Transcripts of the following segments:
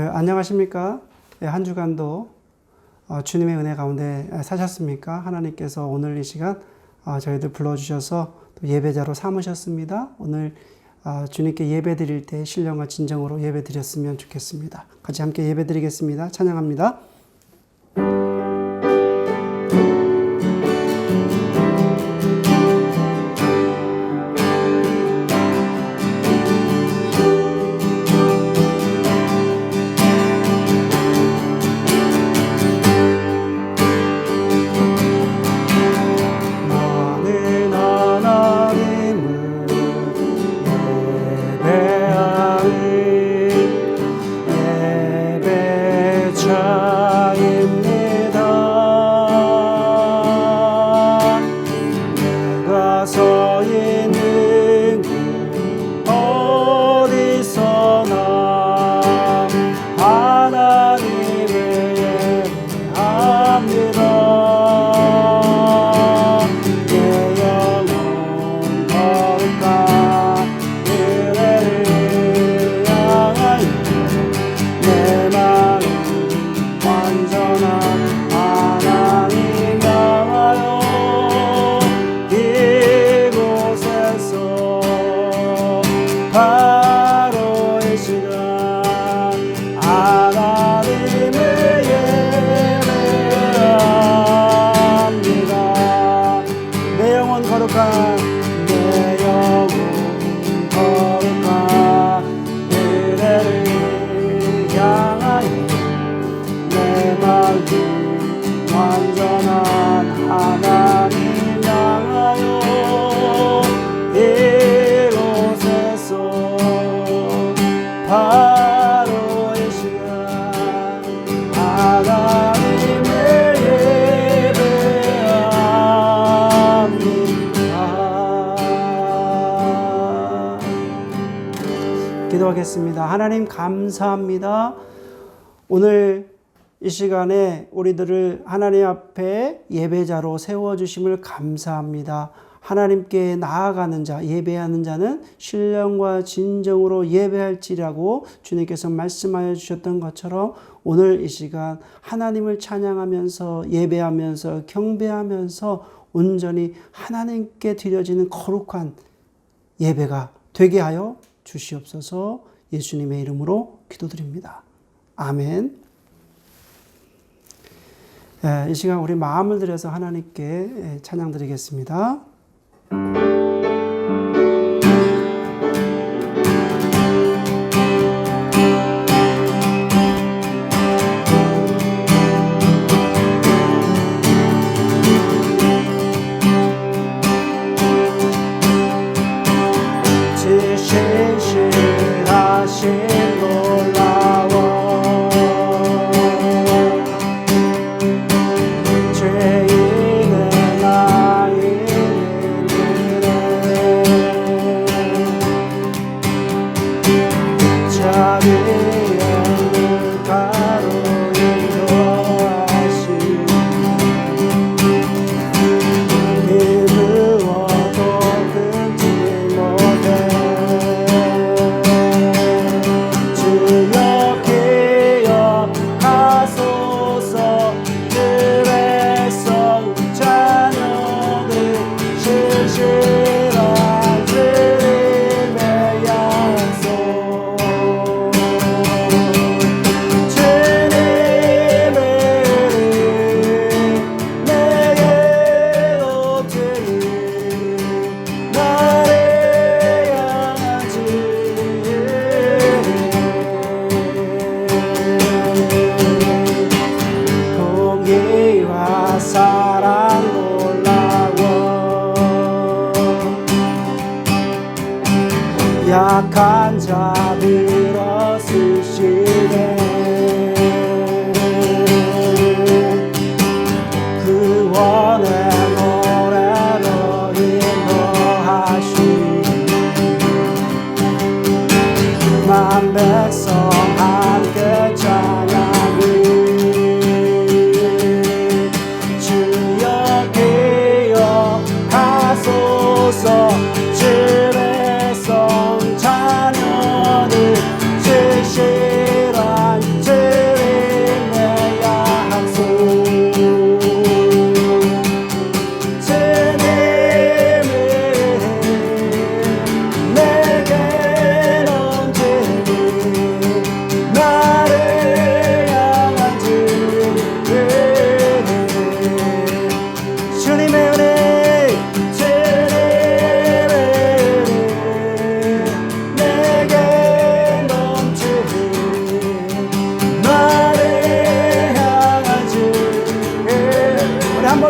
안녕하십니까? 한 주간도 주님의 은혜 가운데 사셨습니까? 하나님께서 오늘 이 시간 저희들 불러주셔서 또 예배자로 삼으셨습니다. 오늘 주님께 예배 드릴 때 신령과 진정으로 예배 드렸으면 좋겠습니다. 같이 함께 예배 드리겠습니다. 찬양합니다. 기도하겠습니다. 하나님 감사합니다. 오늘 이 시간에 우리들을 하나님 앞에 예배자로 세워주심을 감사합니다. 하나님께 나아가는 자, 예배하는 자는 신령과 진정으로 예배할지라고 주님께서 말씀하여 주셨던 것처럼 오늘 이 시간 하나님을 찬양하면서 예배하면서 경배하면서 온전히 하나님께 드려지는 거룩한 예배가 되게 하여 주시옵소서. 예수님의 이름으로 기도드립니다. 아멘. 이 시간 우리 마음을 들여서 하나님께 찬양 드리겠습니다. 약한 자 들어쓰시네. 구원의 노래로 인도하시니 만 백성 함께 찬양이 주여 기억하소서. 주의 성 찬양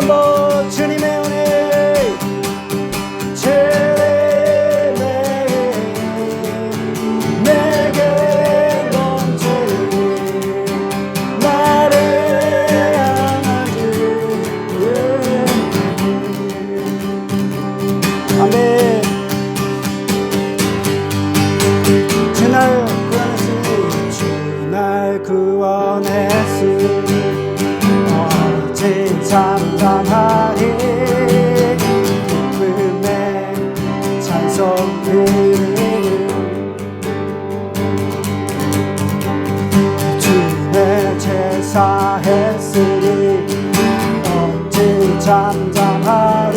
한번 주님의 은혜 내게 넘치니 나를 향하지. 아멘. 주날 구원했으니 어찌 잠잠하리. 기쁨에 찬송 드리는 주의 제사했으니 어찌 잠잠하리.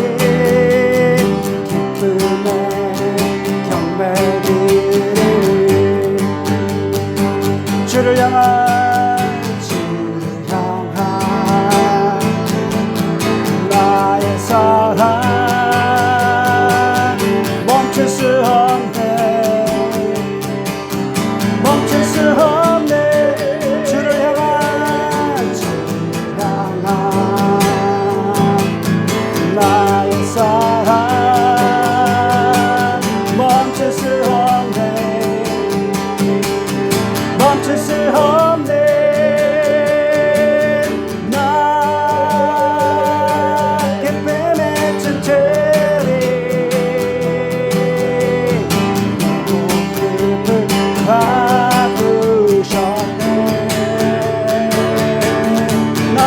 기쁨에 경배드리는 주를 향한 나의 사랑 멈출 수 없네. 멈출 수 없네. 주를 향한 나의 사랑 멈출 수 없네. 멈출 수 없네. 나 기쁨의 춤추리. 몸을 바꾸셨네. 나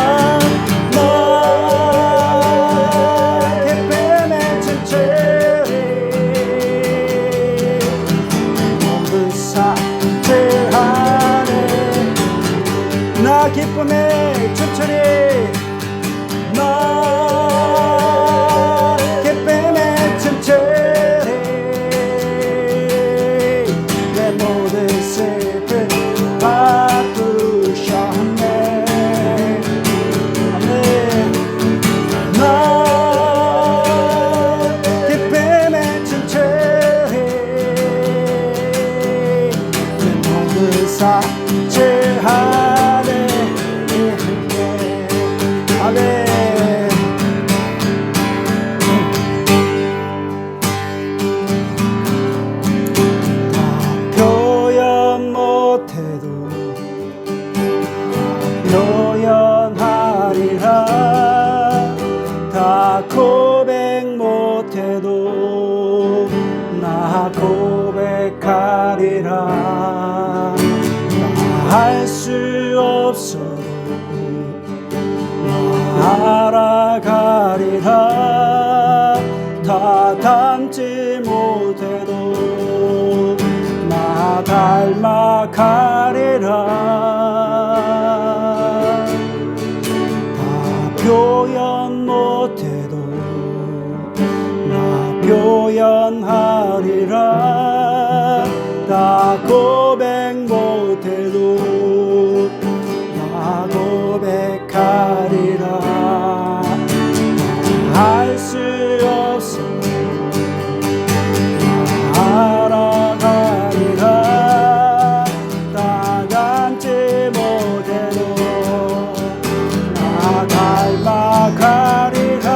기쁨의 춤추리. 모든 사죄하네. 나 기쁨의 춤추리. 나 기쁨의 춤추리. 내 모든 슬픔 바꾸셨네. 아멘. 나 기쁨의 춤추리. 내 모든 사죄하네. 아멘. 다 표현 못해도 표현하리라. 다 고백 못해도 나 고백하리라. 할 수 없어도 알아가리라. 다 닮지 못해도 나 닮아가리라. 다 표현 못해도 나 표현하리라. 다 고백 못해도 나 고백하리라. 할 수 없어 알아가리라. 다 닮지 못해도 나 닮아가리라.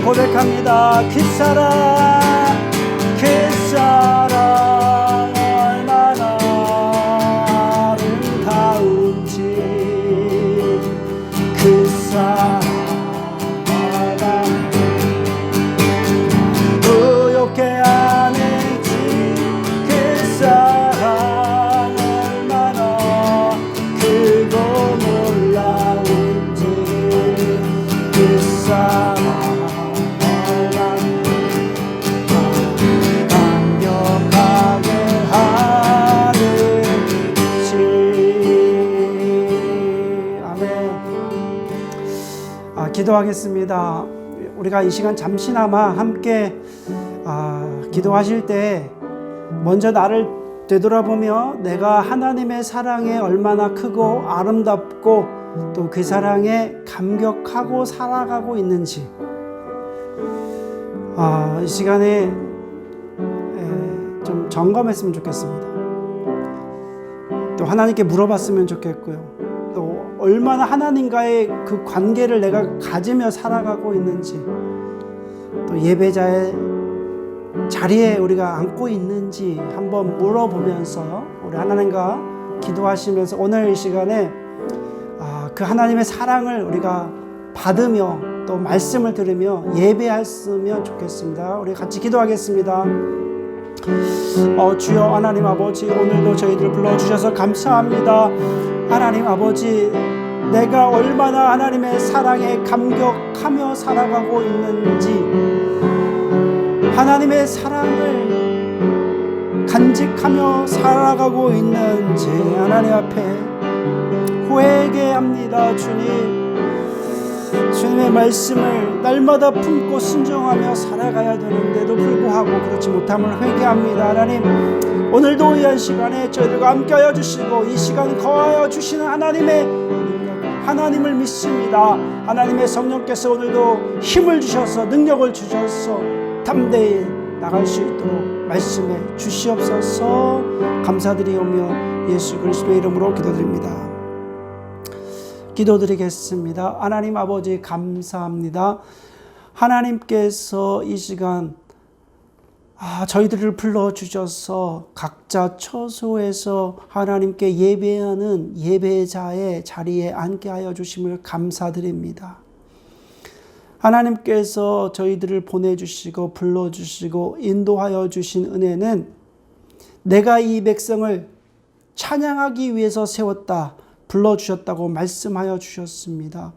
고백합니다. 그 사랑 얼마나 아름다운지, 그 사랑 얼마나 부욕해 하는지, 그 사랑 얼마나 크고 놀라운지, 그 사랑 기도하겠습니다. 우리가 이 시간 잠시나마 함께 기도하실 때 먼저 나를 되돌아보며 내가 하나님의 사랑에 얼마나 크고 아름답고 또 그 사랑에 감격하고 살아가고 있는지 이 시간에 좀 점검했으면 좋겠습니다. 또 하나님께 물어봤으면 좋겠고요. 또 얼마나 하나님과의 그 관계를 내가 가지며 살아가고 있는지, 또 예배자의 자리에 우리가 앉고 있는지 한번 물어보면서 우리 하나님과 기도하시면서 오늘 이 시간에 그 하나님의 사랑을 우리가 받으며 또 말씀을 들으며 예배했으면 좋겠습니다. 우리 같이 기도하겠습니다. 주여 하나님 아버지, 오늘도 저희들 불러주셔서 감사합니다. 하나님 아버지, 내가 얼마나 하나님의 사랑에 감격하며 살아가고 있는지, 하나님의 사랑을 간직하며 살아가고 있는지 하나님 앞에 회개합니다. 주님의 말씀을 날마다 품고 순종하며 살아가야 되는데도 불구하고 그렇지 못함을 회개합니다. 하나님, 오늘도 이 한 시간에 저희들과 함께하여 주시고 이 시간 거하여 주시는 하나님을 믿습니다. 하나님의 성령께서 오늘도 힘을 주셔서 능력을 주셔서 담대히 나갈 수 있도록 말씀해 주시옵소서. 감사드리오며 예수 그리스도의 이름으로 기도드립니다. 기도드리겠습니다. 하나님 아버지 감사합니다. 하나님께서 이 시간 저희들을 불러주셔서 각자 처소에서 하나님께 예배하는 예배자의 자리에 앉게 하여 주심을 감사드립니다. 하나님께서 저희들을 보내주시고 불러주시고 인도하여 주신 은혜는 내가 이 백성을 찬양하기 위해서 세웠다, 불러주셨다고 말씀하여 주셨습니다.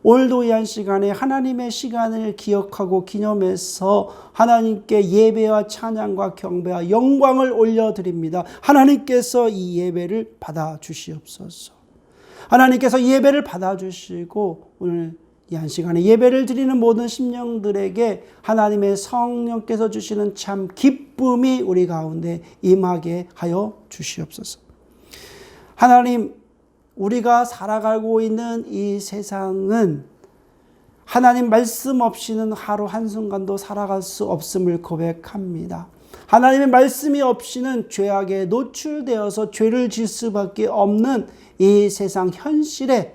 오늘도 이 한 시간에 하나님의 시간을 기억하고 기념해서 하나님께 예배와 찬양과 경배와 영광을 올려드립니다. 하나님께서 이 예배를 받아주시옵소서. 하나님께서 예배를 받아주시고 오늘 이 한 시간에 예배를 드리는 모든 심령들에게 하나님의 성령께서 주시는 참 기쁨이 우리 가운데 임하게 하여 주시옵소서. 하나님, 우리가 살아가고 있는 이 세상은 하나님 말씀 없이는 하루 한순간도 살아갈 수 없음을 고백합니다. 하나님의 말씀이 없이는 죄악에 노출되어서 죄를 지을 수밖에 없는 이 세상 현실에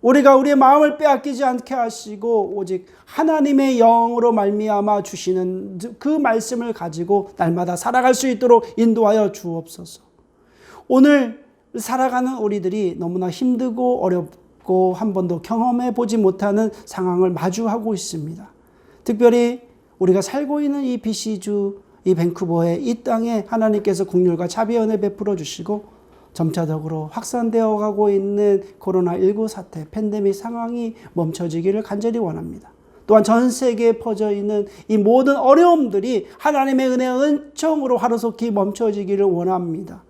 우리가 우리의 마음을 빼앗기지 않게 하시고 오직 하나님의 영으로 말미암아 주시는 그 말씀을 가지고 날마다 살아갈 수 있도록 인도하여 주옵소서. 오늘 살아가는 우리들이 너무나 힘들고 어렵고 한 번도 경험해 보지 못하는 상황을 마주하고 있습니다. 특별히 우리가 살고 있는 이 BC주, 이 밴쿠버의 이 땅에 하나님께서 긍휼과 자비의 은혜 베풀어 주시고 점차적으로 확산되어 가고 있는 코로나19 사태, 팬데믹 상황이 멈춰지기를 간절히 원합니다. 또한 전 세계에 퍼져 있는 이 모든 어려움들이 하나님의 은혜와 은총으로 하루속히 멈춰지기를 원합니다.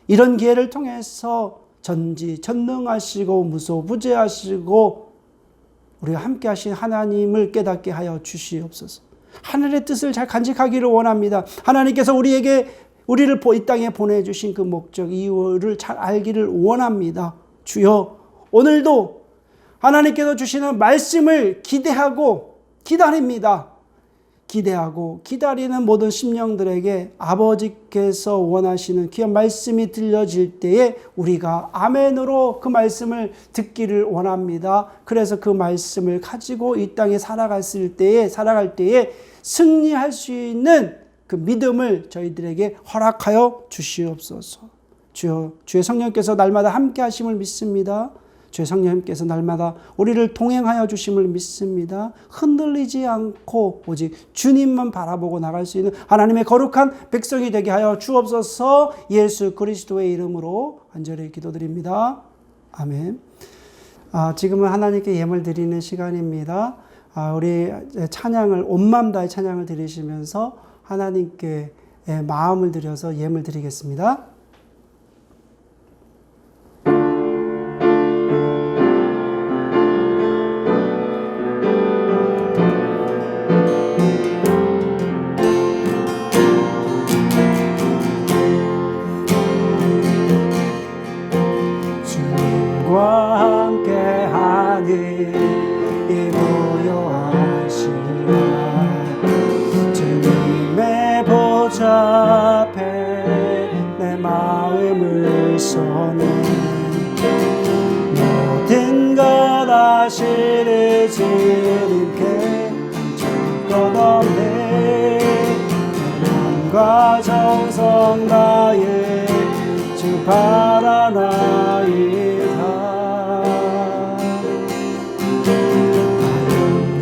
이런 기회를 통해서 전지전능하시고 무소부재하시고 우리가 함께 하신 하나님을 깨닫게 하여 주시옵소서. 하늘의 뜻을 잘 간직하기를 원합니다. 하나님께서 우리를 이 땅에 보내주신 그 목적, 이유를 잘 알기를 원합니다. 주여, 오늘도 하나님께서 주시는 말씀을 기대하고 기다립니다. 기대하고 기다리는 모든 심령들에게 아버지께서 원하시는 귀한 말씀이 들려질 때에 우리가 아멘으로 그 말씀을 듣기를 원합니다. 그래서 그 말씀을 가지고 이 땅에 살아갈 때에 승리할 수 있는 그 믿음을 저희들에게 허락하여 주시옵소서. 주여, 주의 성령께서 날마다 함께 하심을 믿습니다. 주의 성령님께서 날마다 우리를 동행하여 주심을 믿습니다. 흔들리지 않고 오직 주님만 바라보고 나갈 수 있는 하나님의 거룩한 백성이 되게 하여 주옵소서. 예수 그리스도의 이름으로 간절히 기도드립니다. 아멘. 지금은 하나님께 예물 드리는 시간입니다. 우리 찬양을 온 마음 다해 찬양을 드리시면서 하나님께 마음을 들여서 예물 드리겠습니다. 모든 것 아시는 주님께 한정것 없네. 영과 정성 다해 주 바라나이다.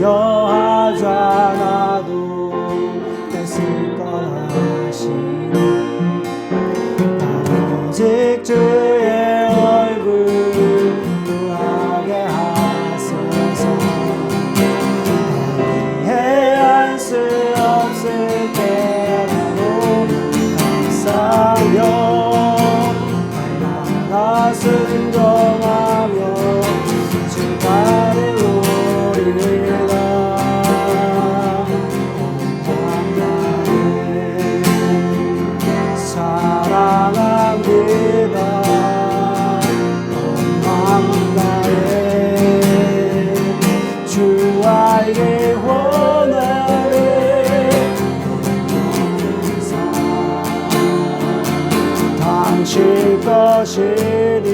염려하지 않아도 됐을 것 아시네. 오직 주의 얼굴 구하게 하소서. 이해할 수 없을 때라도 감사하며 날마다 순종하며 주 따르오리라. 주와의 원하네. 당신 것이니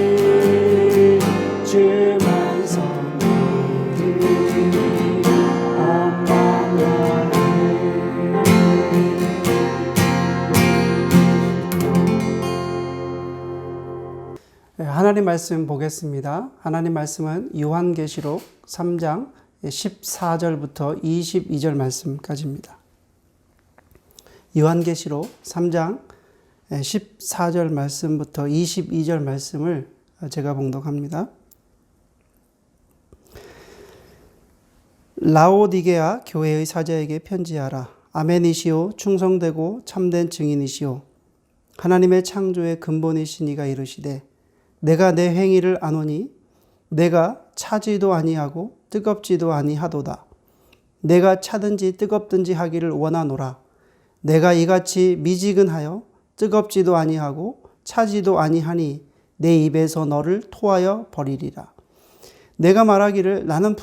주만 섬기리. 하나님 말씀 보겠습니다. 하나님 말씀은 요한계시록 3장 14절부터 22절 말씀까지입니다. 요한계시록 3장 14절 말씀부터 22절 말씀을 제가 봉독합니다. 라오디게아 교회의 사자에게 편지하라. 아멘이시오 충성되고 참된 증인이시오 하나님의 창조의 근본이신 이가 이르시되 내가 내 행위를 아노니 내가 차지도 아니하고 뜨겁지도 아니하도다. 내가 차든지 뜨겁든지 하기를 원하노라. 내가 이같이 미지근하여 뜨겁지도 아니하고 차지도 아니하니 내 입에서 너를 토하여 버리리라. 내가 말하기를 나는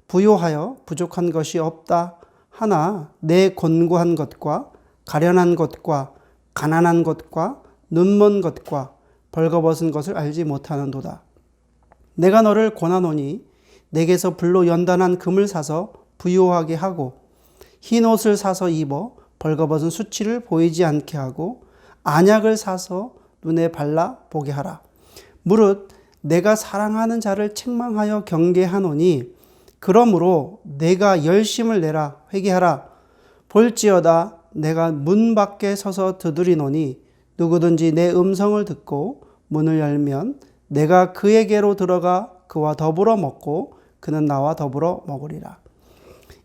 부요하여 부족한 것이 없다 하나 내 곤고한 것과 가련한 것과 가난한 것과 눈먼 것과 벌거벗은 것을 알지 못하는도다. 내가 너를 권하노니 내게서 불로 연단한 금을 사서 부요하게 하고 흰 옷을 사서 입어 벌거벗은 수치를 보이지 않게 하고 안약을 사서 눈에 발라 보게 하라. 무릇 내가 사랑하는 자를 책망하여 경계하노니 그러므로 내가 열심을 내라 회개하라. 볼지어다 내가 문 밖에 서서 두드리노니 누구든지 내 음성을 듣고 문을 열면 내가 그에게로 들어가 그와 더불어 먹고 그는 나와 더불어 먹으리라.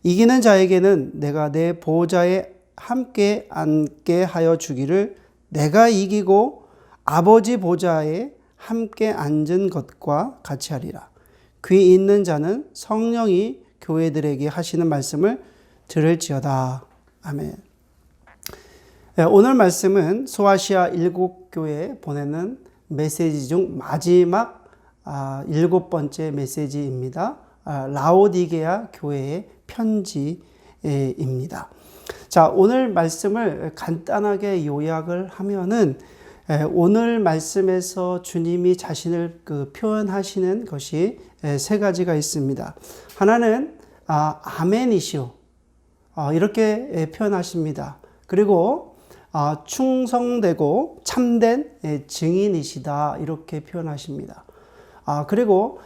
이기는 자에게는 내가 내 보좌에 함께 앉게 하여 주기를 내가 이기고 아버지 보좌에 함께 앉은 것과 같이 하리라. 귀 있는 자는 성령이 교회들에게 하시는 말씀을 들을지어다. 아멘. 오늘 말씀은 소아시아 7교회에 보내는 메시지 중 마지막 7번째 메시지입니다. 라오디게아 교회의 편지에 의미입니다. 자, 오늘 말씀을 간단하게 요약을 하면은 오늘 말씀에서 주님이 자신을 표현하시는 것이 세 가지가 있습니다. 하나는 아멘이시오, 이렇게 표현하십니다. 그리고 충성되고 참된 증인이시다, 이렇게 표현하십니다. 그리고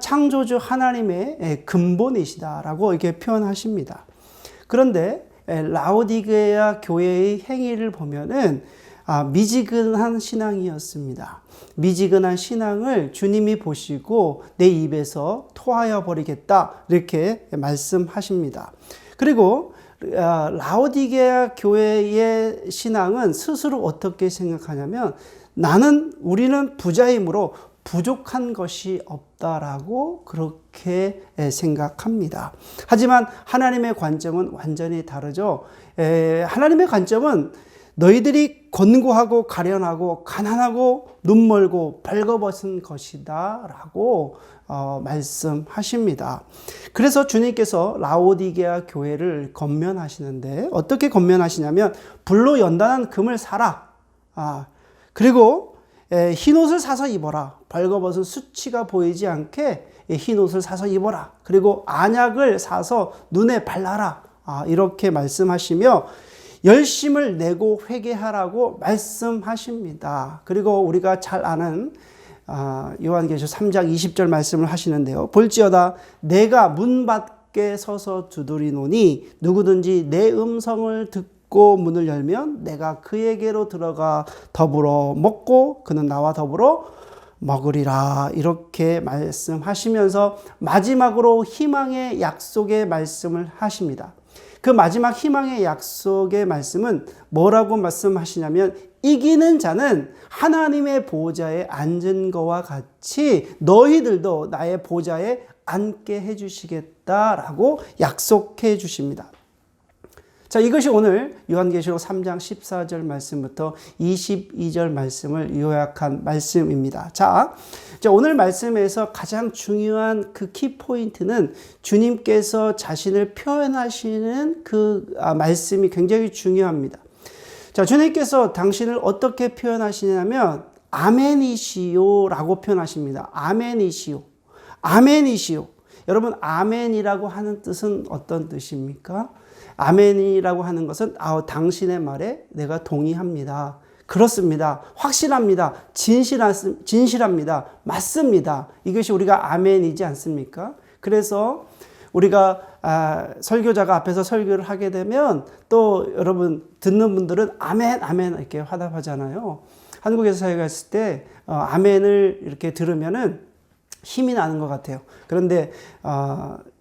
창조주 하나님의 근본이시다라고 이렇게 표현하십니다. 그런데 라오디게아 교회의 행위를 보면은 미지근한 신앙이었습니다. 미지근한 신앙을 주님이 보시고 내 입에서 토하여 버리겠다, 이렇게 말씀하십니다. 그리고 라오디게아 교회의 신앙은 스스로 어떻게 생각하냐면, 우리는 부자이므로 부족한 것이 없다라고 그렇게 생각합니다. 하지만 하나님의 관점은 완전히 다르죠. 하나님의 관점은 너희들이 곤고하고 가련하고 가난하고 눈멀고 벌거벗은 것이다 라고 말씀하십니다. 그래서 주님께서 라오디게아 교회를 권면하시는데, 어떻게 권면하시냐면, 불로 연단한 금을 사라, 그리고 흰옷을 사서 입어라, 벌거벗은 수치가 보이지 않게 흰옷을 사서 입어라, 그리고 안약을 사서 눈에 발라라, 이렇게 말씀하시며 열심을 내고 회개하라고 말씀하십니다. 그리고 우리가 잘 아는 요한계시록 3장 20절 말씀을 하시는데요. 볼지어다 내가 문 밖에 서서 두드리노니 누구든지 내 음성을 듣고 문을 열면 내가 그에게로 들어가 더불어 먹고 그는 나와 더불어 먹으리라, 이렇게 말씀하시면서 마지막으로 희망의 약속의 말씀을 하십니다. 그 마지막 희망의 약속의 말씀은 뭐라고 말씀하시냐면, 이기는 자는 하나님의 보좌에 앉은 것과 같이 너희들도 나의 보좌에 앉게 해주시겠다라고 약속해 주십니다. 자, 이것이 오늘 요한계시록 3장 14절 말씀부터 22절 말씀을 요약한 말씀입니다. 자, 오늘 말씀에서 가장 중요한 그 키포인트는 주님께서 자신을 표현하시는 그 말씀이 굉장히 중요합니다. 자, 주님께서 당신을 어떻게 표현하시냐면 아멘이시오 라고 표현하십니다. 아멘이시오. 아멘이시오. 여러분, 아멘이라고 하는 뜻은 어떤 뜻입니까? 아멘이라고 하는 것은 당신의 말에 내가 동의합니다. 그렇습니다. 확실합니다. 진실합니다. 맞습니다. 이것이 우리가 아멘이지 않습니까? 그래서 우리가 설교자가 앞에서 설교를 하게 되면 또 여러분 듣는 분들은 아멘, 아멘 이렇게 화답하잖아요. 한국에서 사역했을 때 아멘을 이렇게 들으면은 힘이 나는 것 같아요. 그런데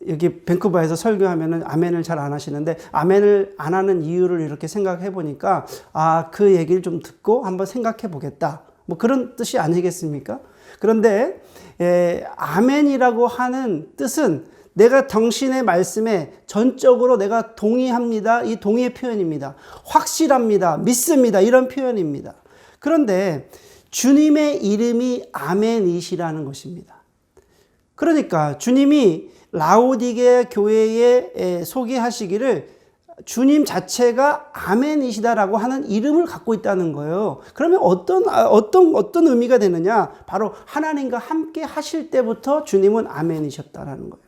여기 밴쿠버에서 설교하면은 아멘을 잘 안 하시는데, 아멘을 안 하는 이유를 이렇게 생각해 보니까 그 얘기를 좀 듣고 한번 생각해 보겠다, 뭐 그런 뜻이 아니겠습니까? 그런데 아멘이라고 하는 뜻은 내가 당신의 말씀에 전적으로 내가 동의합니다, 이 동의의 표현입니다. 확실합니다, 믿습니다, 이런 표현입니다. 그런데 주님의 이름이 아멘이시라는 것입니다. 그러니까 주님이 라오디게아 교회에 소개하시기를 주님 자체가 아멘이시다라고 하는 이름을 갖고 있다는 거예요. 그러면 어떤 의미가 되느냐? 바로 하나님과 함께 하실 때부터 주님은 아멘이셨다라는 거예요.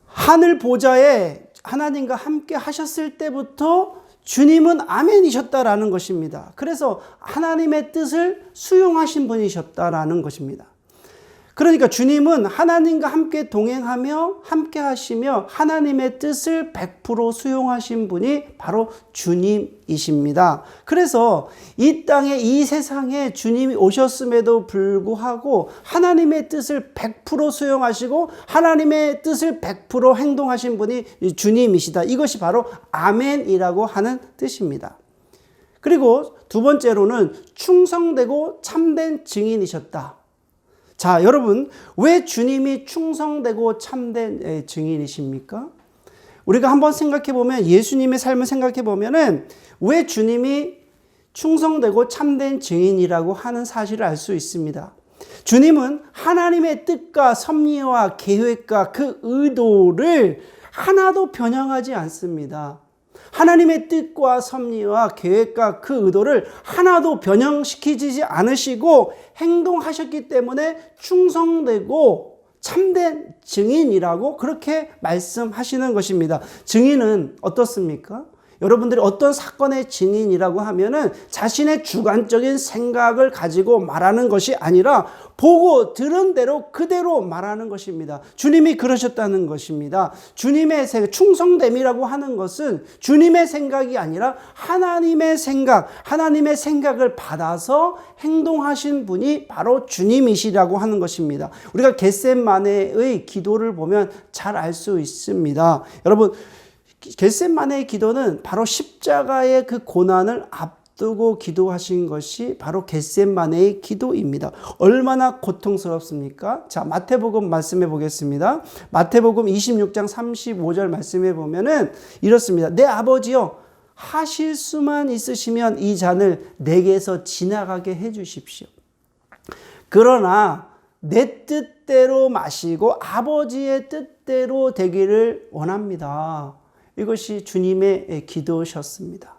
하늘 보좌에 하나님과 함께 하셨을 때부터 주님은 아멘이셨다라는 것입니다. 그래서 하나님의 뜻을 수용하신 분이셨다라는 것입니다. 그러니까 주님은 하나님과 함께 동행하며 함께 하시며 하나님의 뜻을 100% 수용하신 분이 바로 주님이십니다. 그래서 이 땅에, 이 세상에 주님이 오셨음에도 불구하고 하나님의 뜻을 100% 수용하시고 하나님의 뜻을 100% 행동하신 분이 주님이시다. 이것이 바로 아멘이라고 하는 뜻입니다. 그리고 두 번째로는 충성되고 참된 증인이셨다. 자, 여러분, 왜 주님이 충성되고 참된 증인이십니까? 우리가 한번 생각해 보면, 예수님의 삶을 생각해 보면은 왜 주님이 충성되고 참된 증인이라고 하는 사실을 알 수 있습니다. 주님은 하나님의 뜻과 섭리와 계획과 그 의도를 하나도 변형하지 않습니다. 하나님의 뜻과 섭리와 계획과 그 의도를 하나도 변형시키지 않으시고 행동하셨기 때문에 충성되고 참된 증인이라고 그렇게 말씀하시는 것입니다. 증인은 어떻습니까? 여러분들이 어떤 사건의 증인이라고 하면은 자신의 주관적인 생각을 가지고 말하는 것이 아니라 보고 들은 대로 그대로 말하는 것입니다. 주님이 그러셨다는 것입니다. 주님의 충성됨이라고 하는 것은 주님의 생각이 아니라 하나님의 생각, 하나님의 생각을 받아서 행동하신 분이 바로 주님이시라고 하는 것입니다. 우리가 겟세마네의 기도를 보면 잘 알 수 있습니다. 여러분, 겟세마네의 기도는 바로 십자가의 그 고난을 앞두고 기도하신 것이 바로 겟세마네의 기도입니다. 얼마나 고통스럽습니까? 자, 마태복음 말씀해 보겠습니다. 마태복음 26장 35절 말씀해 보면은 이렇습니다. 내 아버지여, 하실 수만 있으시면 이 잔을 내게서 지나가게 해 주십시오. 그러나 내 뜻대로 마시고 아버지의 뜻대로 되기를 원합니다. 이것이 주님의 기도셨습니다.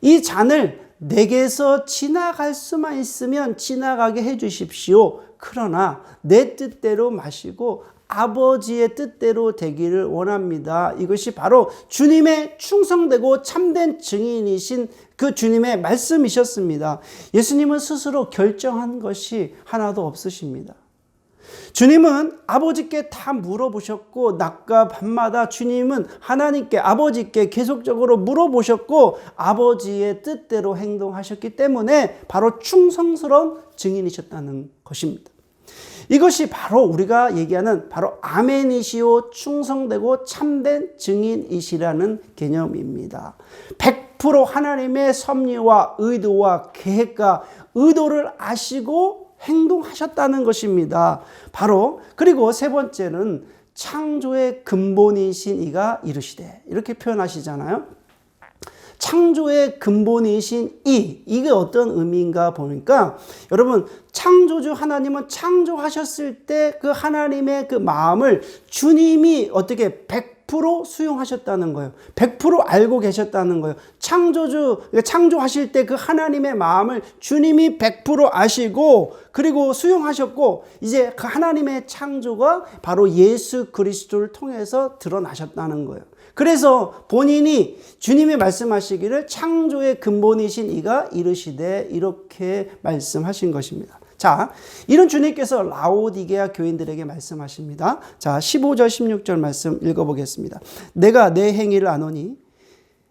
이 잔을 내게서 지나갈 수만 있으면 지나가게 해 주십시오. 그러나 내 뜻대로 마시고 아버지의 뜻대로 되기를 원합니다. 이것이 바로 주님의 충성되고 참된 증인이신 그 주님의 말씀이셨습니다. 예수님은 스스로 결정한 것이 하나도 없으십니다. 주님은 아버지께 다 물어보셨고 낮과 밤마다 주님은 하나님께 아버지께 계속적으로 물어보셨고 아버지의 뜻대로 행동하셨기 때문에 바로 충성스러운 증인이셨다는 것입니다. 이것이 바로 우리가 얘기하는 바로 아멘이시오 충성되고 참된 증인이시라는 개념입니다. 100% 하나님의 섭리와 의도와 계획과 의도를 아시고 행동하셨다는 것입니다. 바로 그리고 세 번째는 창조의 근본이신 이가 이르시되 이렇게 표현하시잖아요. 창조의 근본이신 이게 어떤 의미인가 보니까 여러분 창조주 하나님은 창조하셨을 때 그 하나님의 그 마음을 주님이 어떻게 100% 수용하셨다는 거예요. 100% 알고 계셨다는 거예요. 창조하실 때 그 하나님의 마음을 주님이 100% 아시고 그리고 수용하셨고 이제 그 하나님의 창조가 바로 예수 그리스도를 통해서 드러나셨다는 거예요. 그래서 본인이 주님이 말씀하시기를 창조의 근본이신 이가 이르시되 이렇게 말씀하신 것입니다. 자, 이런 주님께서 라오디게아 교인들에게 말씀하십니다. 자, 15절 16절 말씀 읽어보겠습니다. 내가 내 행위를 아노니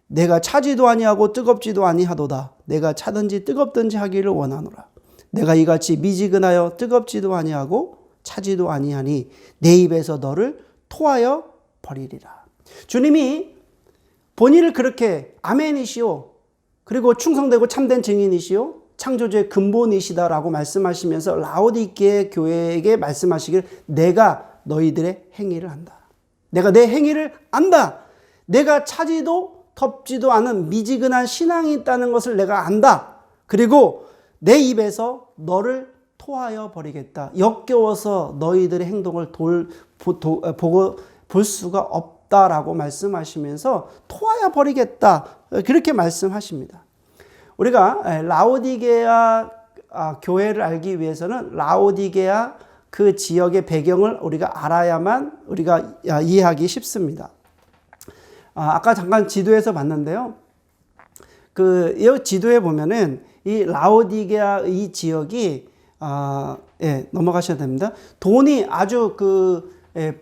내가 차지도 아니하고 뜨겁지도 아니하도다. 내가 차든지 뜨겁든지 하기를 원하노라. 내가 이같이 미지근하여 뜨겁지도 아니하고 차지도 아니하니 내 입에서 너를 토하여 버리리라. 주님이 본인을 그렇게 아멘이시오 그리고 충성되고 참된 증인이시오 창조주의 근본이시다라고 말씀하시면서 라오디게아 교회에게 말씀하시길 내가 너희들의 행위를 안다. 내가 내 행위를 안다. 내가 차지도 덥지도 않은 미지근한 신앙이 있다는 것을 내가 안다. 그리고 내 입에서 너를 토하여 버리겠다. 역겨워서 너희들의 행동을 볼 수가 없다라고 말씀하시면서 토하여 버리겠다. 그렇게 말씀하십니다. 우리가 라오디게아 교회를 알기 위해서는 라오디게아 그 지역의 배경을 우리가 알아야만 우리가 이해하기 쉽습니다. 아까 잠깐 지도에서 봤는데요. 이 지도에 보면은 이 라오디게아 이 지역이 넘어가셔야 됩니다. 돈이 아주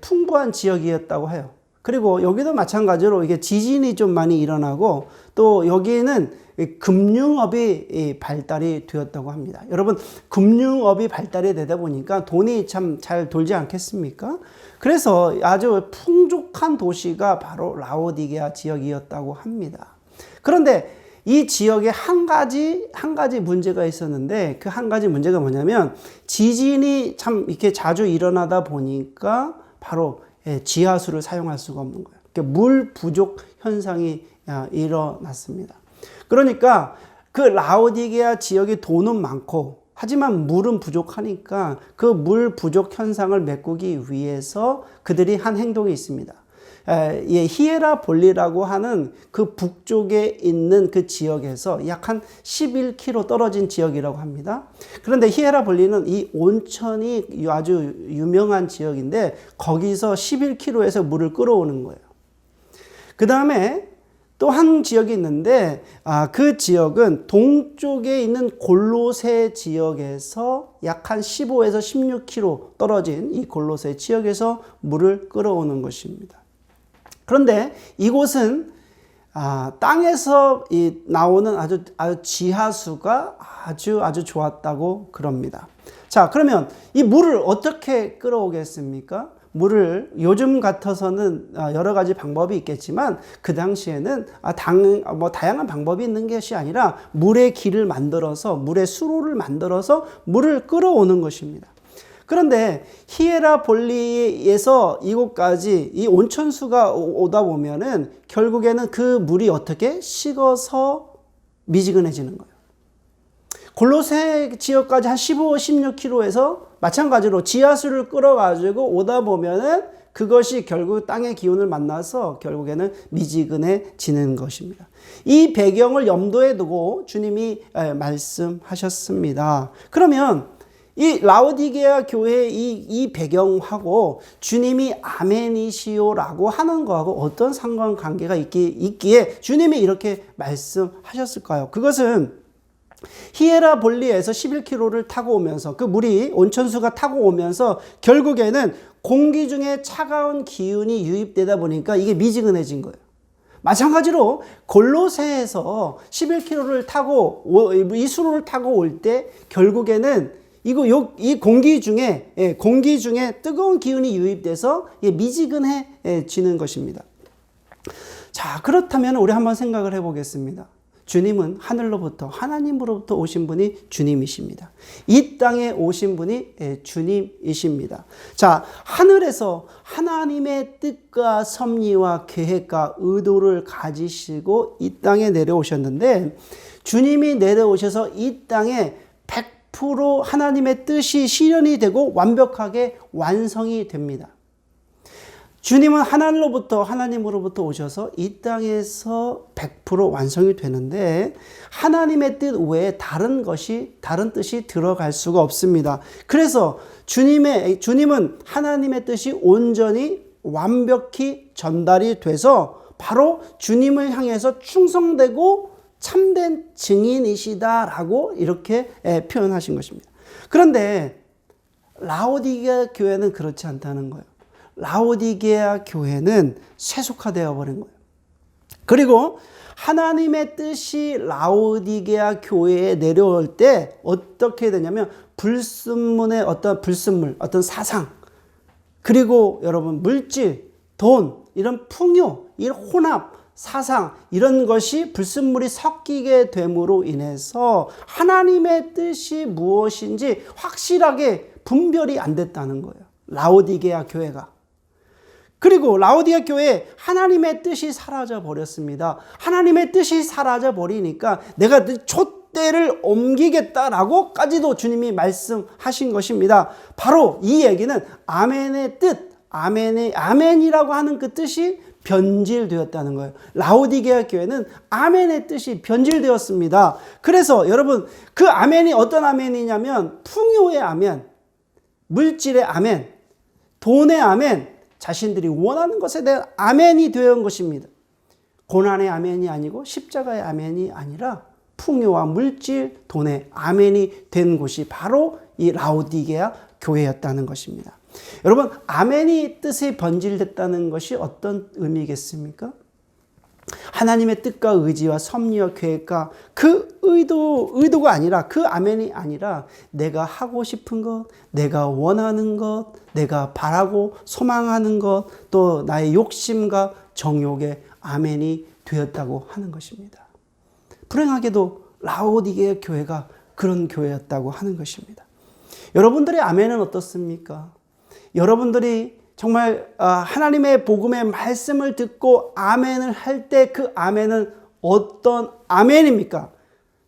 풍부한 지역이었다고 해요. 그리고 여기도 마찬가지로 이게 지진이 좀 많이 일어나고 또 여기는 금융업이 발달이 되었다고 합니다. 여러분, 금융업이 발달이 되다 보니까 돈이 참 잘 돌지 않겠습니까? 그래서 아주 풍족한 도시가 바로 라오디게아 지역이었다고 합니다. 그런데 이 지역에 한 가지 문제가 있었는데 그 한 가지 문제가 뭐냐면 지진이 참 이렇게 자주 일어나다 보니까 바로 지하수를 사용할 수가 없는 거예요. 그러니까 물 부족 현상이 일어났습니다. 그러니까 그 라오디게아 지역이 돈은 많고 하지만 물은 부족하니까 그 물 부족 현상을 메꾸기 위해서 그들이 한 행동이 있습니다. 히에라볼리라고 하는 그 북쪽에 있는 그 지역에서 약 한 11km 떨어진 지역이라고 합니다. 그런데 히에라볼리는 이 온천이 아주 유명한 지역인데 거기서 11km에서 물을 끌어오는 거예요. 그 다음에 또 한 지역이 있는데 그 지역은 동쪽에 있는 골로새 지역에서 약 한 15에서 16km 떨어진 이 골로새 지역에서 물을 끌어오는 것입니다. 그런데 이곳은 땅에서 나오는 아주 지하수가 아주 좋았다고 그럽니다. 자, 그러면 이 물을 어떻게 끌어오겠습니까? 물을 요즘 같아서는 여러 가지 방법이 있겠지만 그 당시에는 다양한 방법이 있는 것이 아니라 물의 길을 만들어서 물의 수로를 만들어서 물을 끌어오는 것입니다. 그런데 히에라볼리에서 이곳까지 이 온천수가 오다 보면은 결국에는 그 물이 어떻게 식어서 미지근해지는 거예요. 골로새 지역까지 한 15, 16km에서 마찬가지로 지하수를 끌어가지고 오다 보면은 그것이 결국 땅의 기운을 만나서 결국에는 미지근해지는 것입니다. 이 배경을 염두에 두고 주님이 말씀하셨습니다. 그러면 이 라오디게아 교회의 이 배경하고 주님이 아멘이시오라고 하는 거하고 어떤 상관관계가 있기에 주님이 이렇게 말씀하셨을까요? 그것은 히에라볼리에서 11km를 타고 오면서 그 물이 온천수가 타고 오면서 결국에는 공기 중에 차가운 기운이 유입되다 보니까 이게 미지근해진 거예요. 마찬가지로 골로새에서 11km를 타고 이 수로를 타고 올 때 결국에는 이 공기 중에 뜨거운 기운이 유입돼서 미지근해지는 것입니다. 자, 그렇다면 우리 한번 생각을 해보겠습니다. 주님은 하늘로부터 하나님으로부터 오신 분이 주님이십니다. 이 땅에 오신 분이 주님이십니다. 자, 하늘에서 하나님의 뜻과 섭리와 계획과 의도를 가지시고 이 땅에 내려오셨는데 주님이 내려오셔서 이 땅에 100% 하나님의 뜻이 실현이 되고 완벽하게 완성이 됩니다. 주님은 하늘로부터 하나님으로부터 오셔서 이 땅에서 100% 완성이 되는데 하나님의 뜻 외에 다른 뜻이 들어갈 수가 없습니다. 그래서 주님은 하나님의 뜻이 온전히 완벽히 전달이 돼서 바로 주님을 향해서 충성되고 참된 증인이시다라고 이렇게 표현하신 것입니다. 그런데 라오디게아 교회는 그렇지 않다는 거예요. 라오디게아 교회는 세속화되어 버린 거예요. 그리고 하나님의 뜻이 라오디게아 교회에 내려올 때 어떻게 되냐면 불순물의 어떤 불순물, 어떤 사상, 그리고 여러분 물질, 돈, 이런 풍요, 이런 혼합, 사상 이런 것이 불순물이 섞이게 됨으로 인해서 하나님의 뜻이 무엇인지 확실하게 분별이 안 됐다는 거예요. 라오디게아 교회가. 그리고 라오디게아 교회에 하나님의 뜻이 사라져 버렸습니다. 하나님의 뜻이 사라져 버리니까 내가 촛대를 옮기겠다라고까지도 주님이 말씀하신 것입니다. 바로 이 얘기는 아멘의 뜻, 아멘이라고 하는 그 뜻이 변질되었다는 거예요. 라오디게아 교회는 아멘의 뜻이 변질되었습니다. 그래서 여러분 그 아멘이 어떤 아멘이냐면 풍요의 아멘, 물질의 아멘, 돈의 아멘, 자신들이 원하는 것에 대한 아멘이 되어온 것입니다. 고난의 아멘이 아니고 십자가의 아멘이 아니라 풍요와 물질, 돈의 아멘이 된 곳이 바로 이 라오디게아 교회였다는 것입니다. 여러분, 아멘이 뜻이 변질됐다는 것이 어떤 의미겠습니까? 하나님의 뜻과 의지와 섭리와 계획과 그 의도가 아니라 그 아멘이 아니라 내가 하고 싶은 것, 내가 원하는 것, 내가 바라고 소망하는 것, 또 나의 욕심과 정욕의 아멘이 되었다고 하는 것입니다. 불행하게도 라오디게아 교회가 그런 교회였다고 하는 것입니다. 여러분들의 아멘은 어떻습니까? 여러분들이 정말 하나님의 복음의 말씀을 듣고 아멘을 할 때 그 아멘은 어떤 아멘입니까?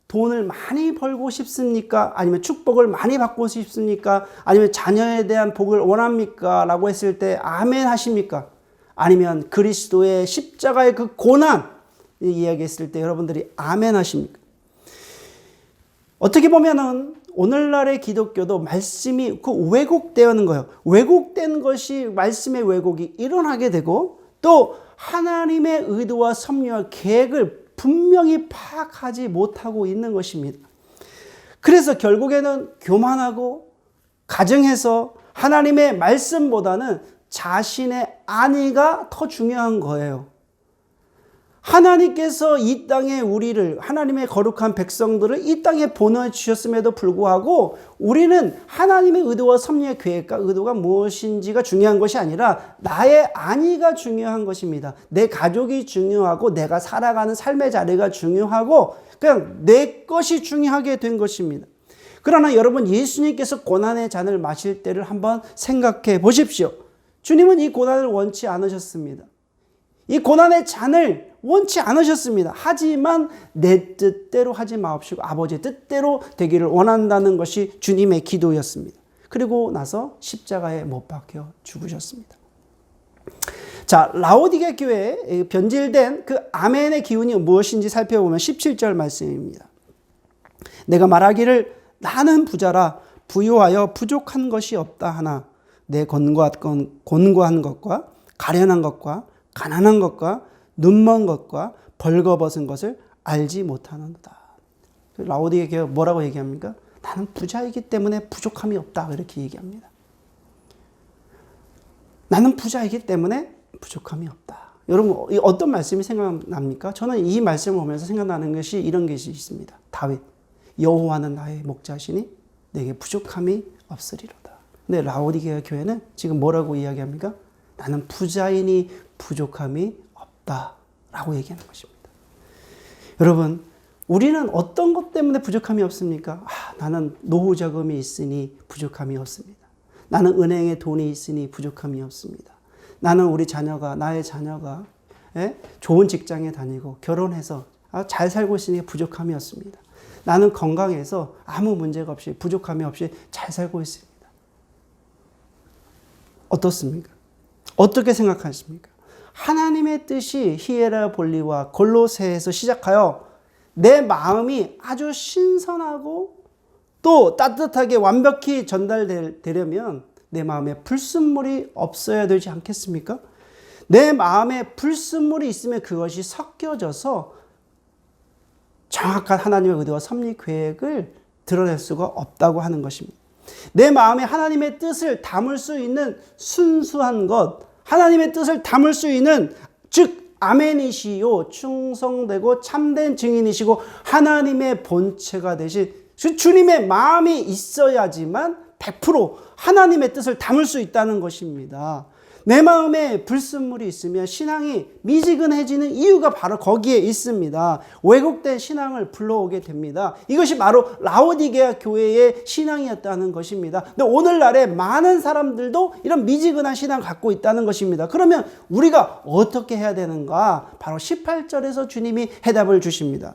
돈을 많이 벌고 싶습니까? 아니면 축복을 많이 받고 싶습니까? 아니면 자녀에 대한 복을 원합니까? 라고 했을 때 아멘 하십니까? 아니면 그리스도의 십자가의 그 고난 이야기했을 때 여러분들이 아멘 하십니까? 어떻게 보면은 오늘날의 기독교도 말씀이 그 왜곡되는 거예요. 왜곡된 것이 말씀의 왜곡이 일어나게 되고 또 하나님의 의도와 섭리와 계획을 분명히 파악하지 못하고 있는 것입니다. 그래서 결국에는 교만하고 가정에서 하나님의 말씀보다는 자신의 안위가 더 중요한 거예요. 하나님께서 이 땅에 우리를, 하나님의 거룩한 백성들을 이 땅에 보내주셨음에도 불구하고 우리는 하나님의 의도와 섭리의 계획과 의도가 무엇인지가 중요한 것이 아니라 나의 안위가 중요한 것입니다. 내 가족이 중요하고 내가 살아가는 삶의 자리가 중요하고 그냥 내 것이 중요하게 된 것입니다. 그러나 여러분, 예수님께서 고난의 잔을 마실 때를 한번 생각해 보십시오. 주님은 이 고난을 원치 않으셨습니다. 이 고난의 잔을 원치 않으셨습니다. 하지만 내 뜻대로 하지 마옵시고 아버지의 뜻대로 되기를 원한다는 것이 주님의 기도였습니다. 그리고 나서 십자가에 못 박혀 죽으셨습니다. 자, 라오디게 교회에 변질된 그 아멘의 기운이 무엇인지 살펴보면 17절 말씀입니다. 내가 말하기를 나는 부자라 부유하여 부족한 것이 없다 하나 내 곤고한 것과 가련한 것과 가난한 것과 눈먼 것과 벌거벗은 것을 알지 못하는도다. 라오디게 교회 뭐라고 얘기합니까? 나는 부자이기 때문에 부족함이 없다 이렇게 얘기합니다. 나는 부자이기 때문에 부족함이 없다. 여러분, 어떤 말씀이 생각납니까? 저는 이 말씀을 보면서 생각나는 것이 이런 것이 있습니다. 다윗, 여호와는 나의 목자시니 내게 부족함이 없으리로다. 근데 라오디게 교회는 지금 뭐라고 이야기합니까? 나는 부자이니 부족함이 없다라고 얘기하는 것입니다. 여러분, 우리는 어떤 것 때문에 부족함이 없습니까? 나는 노후 자금이 있으니 부족함이 없습니다. 나는 은행에 돈이 있으니 부족함이 없습니다. 나는 나의 자녀가 좋은 직장에 다니고 결혼해서 잘 살고 있으니 부족함이 없습니다. 나는 건강해서 아무 문제가 없이 부족함이 없이 잘 살고 있습니다. 어떻습니까? 어떻게 생각하십니까? 하나님의 뜻이 히에라볼리와 골로새에서 시작하여 내 마음이 아주 신선하고 또 따뜻하게 완벽히 전달되려면 내 마음에 불순물이 없어야 되지 않겠습니까? 내 마음에 불순물이 있으면 그것이 섞여져서 정확한 하나님의 의도와 섭리 계획을 드러낼 수가 없다고 하는 것입니다. 내 마음에 하나님의 뜻을 담을 수 있는 순수한 것, 하나님의 뜻을 담을 수 있는 즉 아멘이시요 충성되고 참된 증인이시고 하나님의 본체가 되신 주님의 마음이 있어야지만 100% 하나님의 뜻을 담을 수 있다는 것입니다. 내 마음에 불순물이 있으면 신앙이 미지근해지는 이유가 바로 거기에 있습니다. 왜곡된 신앙을 불러오게 됩니다. 이것이 바로 라오디게아 교회의 신앙이었다는 것입니다. 근데 오늘날에 많은 사람들도 이런 미지근한 신앙을 갖고 있다는 것입니다. 그러면 우리가 어떻게 해야 되는가? 바로 18절에서 주님이 해답을 주십니다.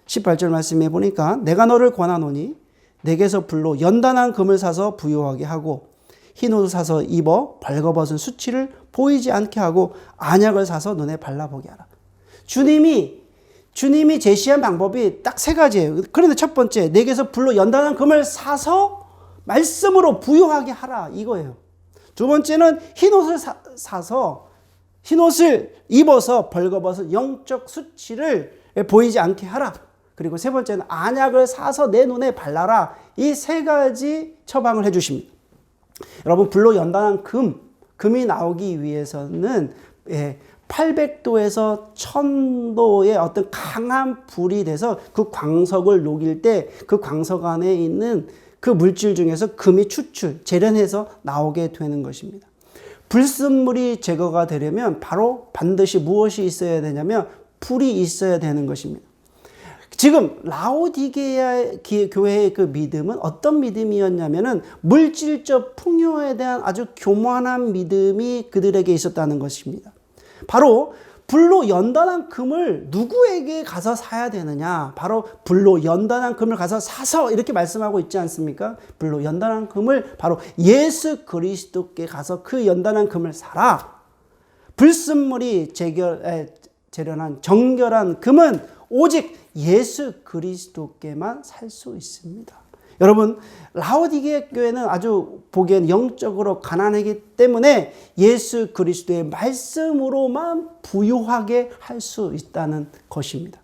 18절 말씀해 보니까 내가 너를 권하노니 내게서 불로 연단한 금을 사서 부유하게 하고 흰 옷을 사서 입어 벌거벗은 수치를 보이지 않게 하고 안약을 사서 눈에 발라보게 하라. 주님이 제시한 방법이 딱 세 가지예요. 그런데 첫 번째, 내게서 불로 연단한 금을 사서 말씀으로 부유하게 하라 이거예요. 두 번째는 흰 옷을 사서 흰 옷을 입어서 벌거벗은 영적 수치를 보이지 않게 하라. 그리고 세 번째는 안약을 사서 내 눈에 발라라. 이 세 가지 처방을 해주십니다. 여러분, 불로 연단한 금이 나오기 위해서는 800도에서 1000도의 어떤 강한 불이 돼서 그 광석을 녹일 때 그 광석 안에 있는 그 물질 중에서 금이 재련해서 나오게 되는 것입니다. 불순물이 제거가 되려면 바로 반드시 무엇이 있어야 되냐면 불이 있어야 되는 것입니다. 지금 라오디게아 교회의 그 믿음은 어떤 믿음이었냐면은 물질적 풍요에 대한 아주 교만한 믿음이 그들에게 있었다는 것입니다. 바로 불로 연단한 금을 누구에게 가서 사야 되느냐? 바로 불로 연단한 금을 가서 사서 이렇게 말씀하고 있지 않습니까? 불로 연단한 금을 바로 예수 그리스도께 가서 그 연단한 금을 사라. 불순물이 재련한 정결한 금은 오직 예수 그리스도께만 살 수 있습니다. 여러분, 라오디게 교회는 아주 보기엔 영적으로 가난하기 때문에 예수 그리스도의 말씀으로만 부유하게 할 수 있다는 것입니다.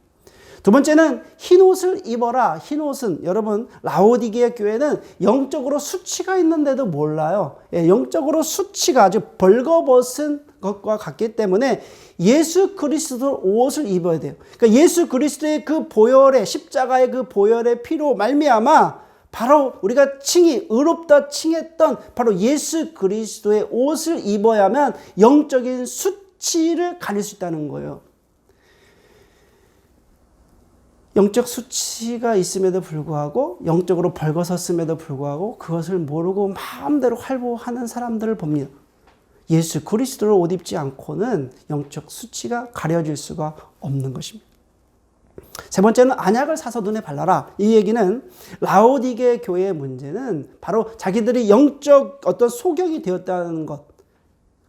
두 번째는 흰옷을 입어라. 흰옷은 여러분, 라오디게 교회는 영적으로 수치가 있는데도 몰라요. 영적으로 수치가 아주 벌거벗은 것과 같기 때문에 예수 그리스도 옷을 입어야 돼요. 그러니까 예수 그리스도의 그 보혈의, 십자가의 그 보혈의 피로 말미암아 바로 우리가 칭이 의롭다 칭했던 바로 예수 그리스도의 옷을 입어야만 영적인 수치를 가릴 수 있다는 거예요. 영적 수치가 있음에도 불구하고, 영적으로 벌거섰음에도 불구하고 그것을 모르고 마음대로 활보하는 사람들을 봅니다. 예수 그리스도를 옷 입지 않고는 영적 수치가 가려질 수가 없는 것입니다. 세 번째는 안약을 사서 눈에 발라라. 이 얘기는 라오디게 교회의 문제는 바로 자기들이 영적 어떤 소경이 되었다는 것,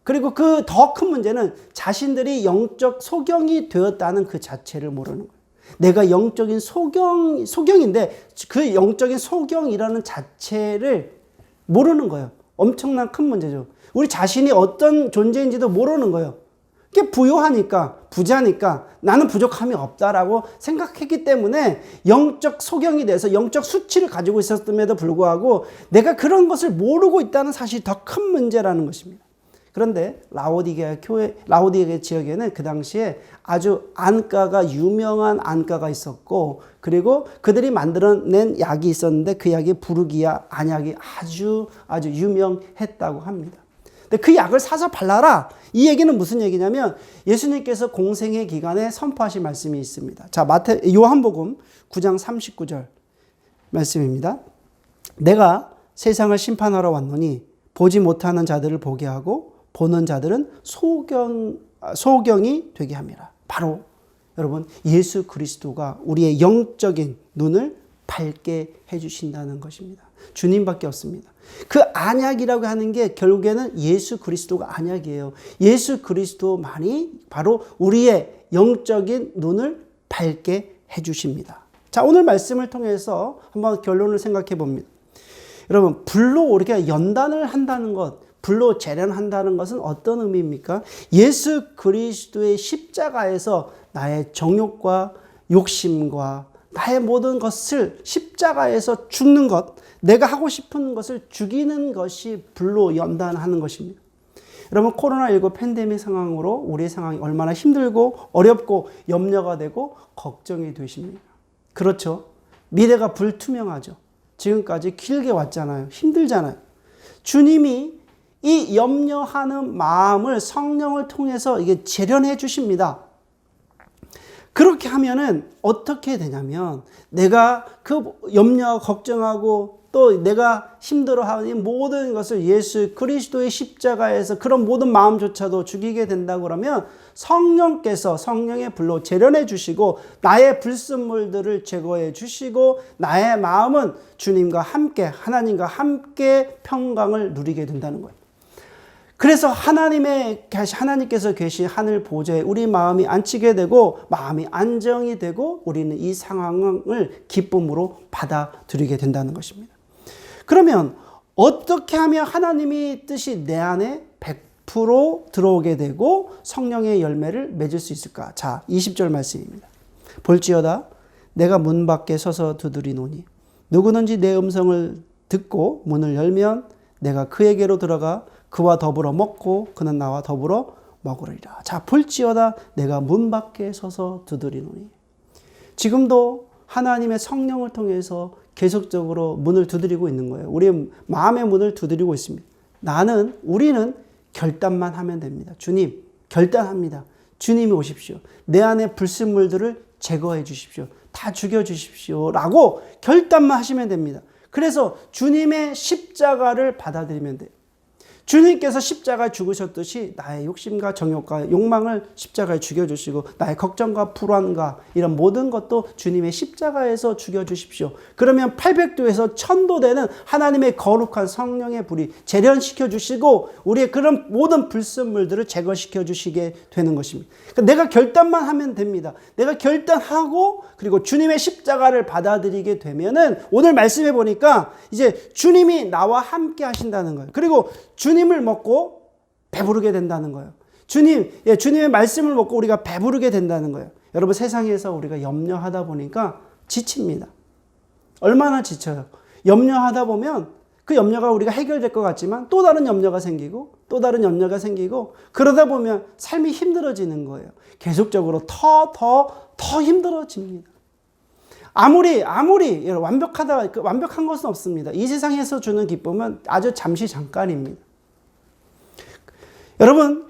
그리고 그 더 큰 문제는 자신들이 영적 소경이 되었다는 그 자체를 모르는 거예요. 내가 영적인 소경인데 그 영적인 소경이라는 자체를 모르는 거예요. 엄청난 큰 문제죠. 우리 자신이 어떤 존재인지도 모르는 거예요. 그게 부유하니까, 부자니까 나는 부족함이 없다라고 생각했기 때문에 영적 소경이 돼서 영적 수치를 가지고 있었음에도 불구하고 내가 그런 것을 모르고 있다는 사실이 더 큰 문제라는 것입니다. 그런데 라오디게 지역에는 그 당시에 아주 안가가, 유명한 안가가 있었고, 그리고 그들이 만들어낸 약이 있었는데 그 약이 부르기아 안약이 아주 유명했다고 합니다. 근데 그 약을 사서 발라라. 이 얘기는 무슨 얘기냐면 예수님께서 공생의 기간에 선포하신 말씀이 있습니다. 자, 요한복음 9장 39절 말씀입니다. 내가 세상을 심판하러 왔노니 보지 못하는 자들을 보게 하고 보는 자들은 소경이 되게 함이라. 바로 여러분, 예수 그리스도가 우리의 영적인 눈을 밝게 해주신다는 것입니다. 주님밖에 없습니다. 그 안약이라고 하는 게 결국에는 예수 그리스도가 안약이에요. 예수 그리스도만이 바로 우리의 영적인 눈을 밝게 해주십니다. 자, 오늘 말씀을 통해서 한번 결론을 생각해 봅니다. 여러분, 불로 우리가 연단을 한다는 것, 불로 재련한다는 것은 어떤 의미입니까? 예수 그리스도의 십자가에서 나의 정욕과 욕심과 나의 모든 것을 십자가에서 죽는 것, 내가 하고 싶은 것을 죽이는 것이 불로 연단하는 것입니다. 여러분, 코로나19 팬데믹 상황으로 우리의 상황이 얼마나 힘들고 어렵고 염려가 되고 걱정이 되십니까? 그렇죠. 미래가 불투명하죠. 지금까지 길게 왔잖아요. 힘들잖아요. 주님이 이 염려하는 마음을 성령을 통해서 이게 재련해 주십니다. 그렇게 하면은 어떻게 되냐면 내가 그 염려, 걱정하고 또 내가 힘들어하는 모든 것을 예수 그리스도의 십자가에서 그런 모든 마음조차도 죽이게 된다고 그러면 성령께서 성령의 불로 재련해 주시고 나의 불순물들을 제거해 주시고 나의 마음은 주님과 함께, 하나님과 함께 평강을 누리게 된다는 거예요. 그래서 하나님께서 계신 하늘 보좌에 우리 마음이 앉히게 되고 마음이 안정이 되고 우리는 이 상황을 기쁨으로 받아들이게 된다는 것입니다. 그러면 어떻게 하면 하나님의 뜻이 내 안에 100% 들어오게 되고 성령의 열매를 맺을 수 있을까? 자, 20절 말씀입니다. 볼지어다 내가 문 밖에 서서 두드리노니 누구든지 내 음성을 듣고 문을 열면 내가 그에게로 들어가 그와 더불어 먹고 그는 나와 더불어 먹으리라. 자, 볼지어다 내가 문 밖에 서서 두드리노니. 지금도 하나님의 성령을 통해서 계속적으로 문을 두드리고 있는 거예요. 우리의 마음의 문을 두드리고 있습니다. 우리는 결단만 하면 됩니다. 주님, 결단합니다. 주님이 오십시오. 내 안에 불순물들을 제거해 주십시오. 다 죽여 주십시오. 라고 결단만 하시면 됩니다. 그래서 주님의 십자가를 받아들이면 돼요. 주님께서 십자가에 죽으셨듯이 나의 욕심과 정욕과 욕망을 십자가에 죽여주시고 나의 걱정과 불안과 이런 모든 것도 주님의 십자가에서 죽여주십시오. 그러면 800도에서 1000도 되는 하나님의 거룩한 성령의 불이 재련시켜 주시고 우리의 그런 모든 불순물들을 제거시켜 주시게 되는 것입니다. 그러니까 내가 결단만 하면 됩니다. 내가 결단하고 그리고 주님의 십자가를 받아들이게 되면은 오늘 말씀해 보니까 이제 주님이 나와 함께 하신다는 거예요. 그리고 주님을 먹고 배부르게 된다는 거예요. 주님의 말씀을 먹고 우리가 배부르게 된다는 거예요. 여러분 세상에서 우리가 염려하다 보니까 지칩니다. 얼마나 지쳐요. 염려하다 보면 그 염려가 우리가 해결될 것 같지만 또 다른 염려가 생기고 또 다른 염려가 생기고 그러다 보면 삶이 힘들어지는 거예요. 계속적으로 더 힘들어집니다. 아무리 완벽한 것은 없습니다. 이 세상에서 주는 기쁨은 아주 잠시 잠깐입니다. 여러분,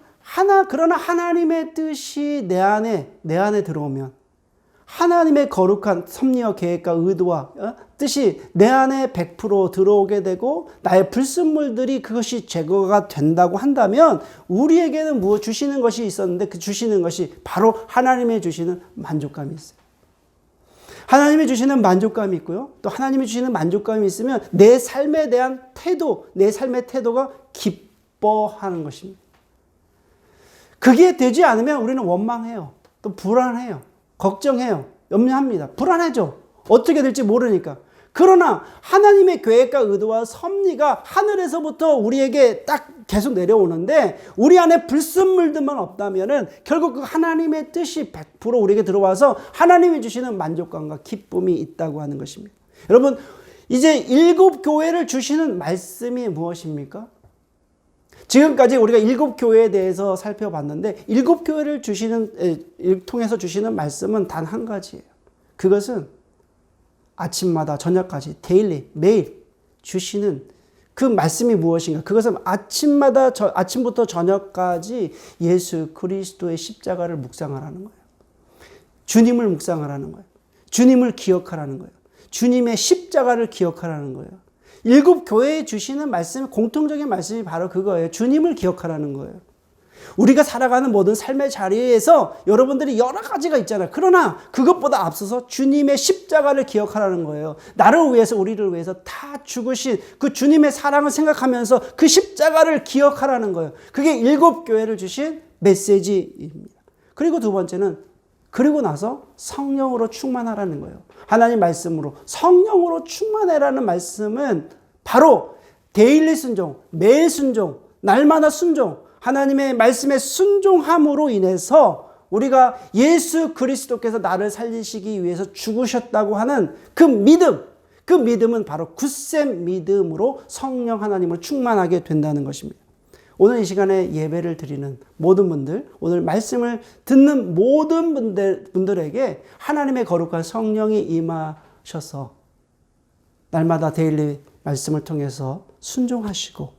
그러나 하나님의 뜻이 내 안에 들어오면 하나님의 거룩한 섭리와 계획과 의도와 뜻이 내 안에 100% 들어오게 되고 나의 불순물들이 그것이 제거가 된다고 한다면 우리에게는 무엇 주시는 것이 있었는데 그 주시는 것이 바로 하나님의 주시는 만족감이 있어요. 하나님이 주시는 만족감이 있고요. 또 하나님이 주시는 만족감이 있으면 내 삶에 대한 내 삶의 태도가 기뻐하는 것입니다. 그게 되지 않으면 우리는 원망해요. 또 불안해요. 걱정해요. 염려합니다. 불안해져. 어떻게 될지 모르니까. 그러나 하나님의 계획과 의도와 섭리가 하늘에서부터 우리에게 딱 계속 내려오는데 우리 안에 불순물들만 없다면은 결국 그 하나님의 뜻이 100% 우리에게 들어와서 하나님이 주시는 만족감과 기쁨이 있다고 하는 것입니다. 여러분, 이제 7교회를 주시는 말씀이 무엇입니까? 지금까지 우리가 7교회에 대해서 살펴봤는데 7교회를 통해서 주시는 말씀은 단 한 가지예요. 그것은 아침마다 저녁까지 매일 주시는 그 말씀이 무엇인가? 그것은 아침부터 저녁까지 예수 그리스도의 십자가를 묵상하라는 거예요. 주님을 묵상하라는 거예요. 주님을 기억하라는 거예요. 주님의 십자가를 기억하라는 거예요. 7교회에 주시는 말씀, 공통적인 말씀이 바로 그거예요. 주님을 기억하라는 거예요. 우리가 살아가는 모든 삶의 자리에서 여러분들이 여러 가지가 있잖아요. 그러나 그것보다 앞서서 주님의 십자가를 기억하라는 거예요. 나를 위해서 우리를 위해서 다 죽으신 그 주님의 사랑을 생각하면서 그 십자가를 기억하라는 거예요. 그게 7교회를 주신 메시지입니다. 그리고 두 번째는 그리고 나서 성령으로 충만하라는 거예요. 하나님 말씀으로 성령으로 충만해라는 말씀은 바로 데일리 순종, 매일 순종, 날마다 순종, 하나님의 말씀에 순종함으로 인해서 우리가 예수 그리스도께서 나를 살리시기 위해서 죽으셨다고 하는 그 믿음은 바로 굳센 믿음으로 성령 하나님을 충만하게 된다는 것입니다. 오늘 이 시간에 예배를 드리는 모든 분들, 오늘 말씀을 듣는 모든 분들에게 하나님의 거룩한 성령이 임하셔서 날마다 데일리 말씀을 통해서 순종하시고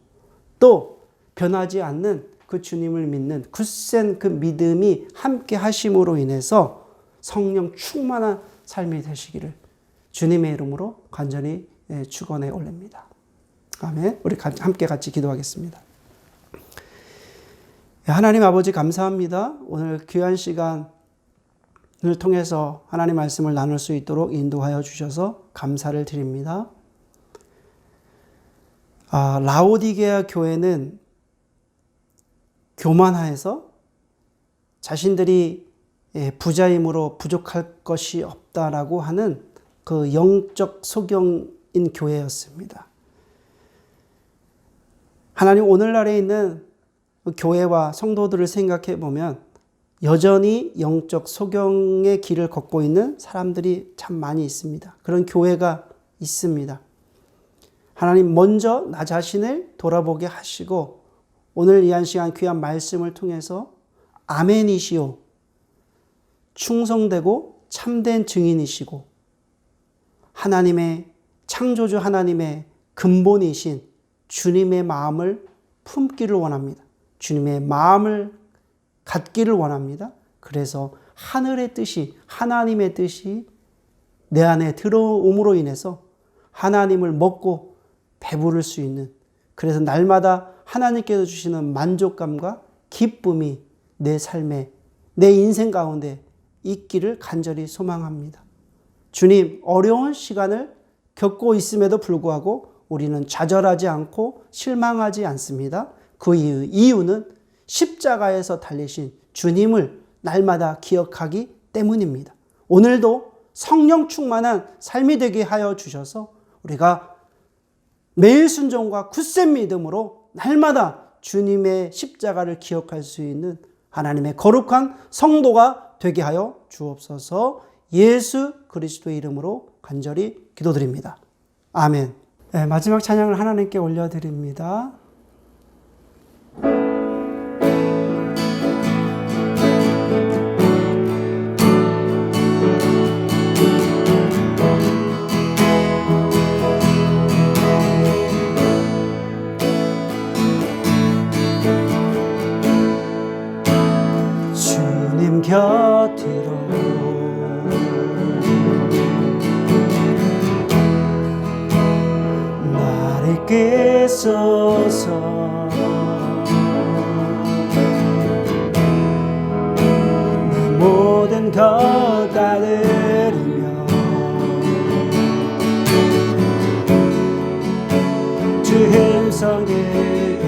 또 변하지 않는 그 주님을 믿는 굳센 그 믿음이 함께 하심으로 인해서 성령 충만한 삶이 되시기를 주님의 이름으로 간절히 축원해 올립니다. 아멘. 우리 함께 같이 기도하겠습니다. 하나님 아버지 감사합니다. 오늘 귀한 시간을 통해서 하나님 말씀을 나눌 수 있도록 인도하여 주셔서 감사를 드립니다. 라오디게아 교회는 교만하여서 자신들이 부자임으로 부족할 것이 없다라고 하는 그 영적 소경인 교회였습니다. 하나님 오늘날에 있는 교회와 성도들을 생각해 보면 여전히 영적 소경의 길을 걷고 있는 사람들이 참 많이 있습니다. 그런 교회가 있습니다. 하나님 먼저 나 자신을 돌아보게 하시고 오늘 이 한 시간 귀한 말씀을 통해서 아멘이시오, 충성되고 참된 증인이시고 하나님의 창조주 하나님의 근본이신 주님의 마음을 품기를 원합니다. 주님의 마음을 갖기를 원합니다. 그래서 하늘의 뜻이, 하나님의 뜻이 내 안에 들어옴으로 인해서 하나님을 먹고 배부를 수 있는, 그래서 날마다 하나님께서 주시는 만족감과 기쁨이 내 삶에, 내 인생 가운데 있기를 간절히 소망합니다. 주님, 어려운 시간을 겪고 있음에도 불구하고 우리는 좌절하지 않고 실망하지 않습니다. 그 이유는 십자가에서 달리신 주님을 날마다 기억하기 때문입니다. 오늘도 성령 충만한 삶이 되게 하여 주셔서 우리가 매일 순종과 굳센 믿음으로 날마다 주님의 십자가를 기억할 수 있는 하나님의 거룩한 성도가 되게 하여 주옵소서. 예수 그리스도의 이름으로 간절히 기도드립니다. 아멘. 네, 마지막 찬양을 하나님께 올려드립니다. 주님 곁으로 나를 이끄소서. 내 모든 것 다 드리며 주 힘성길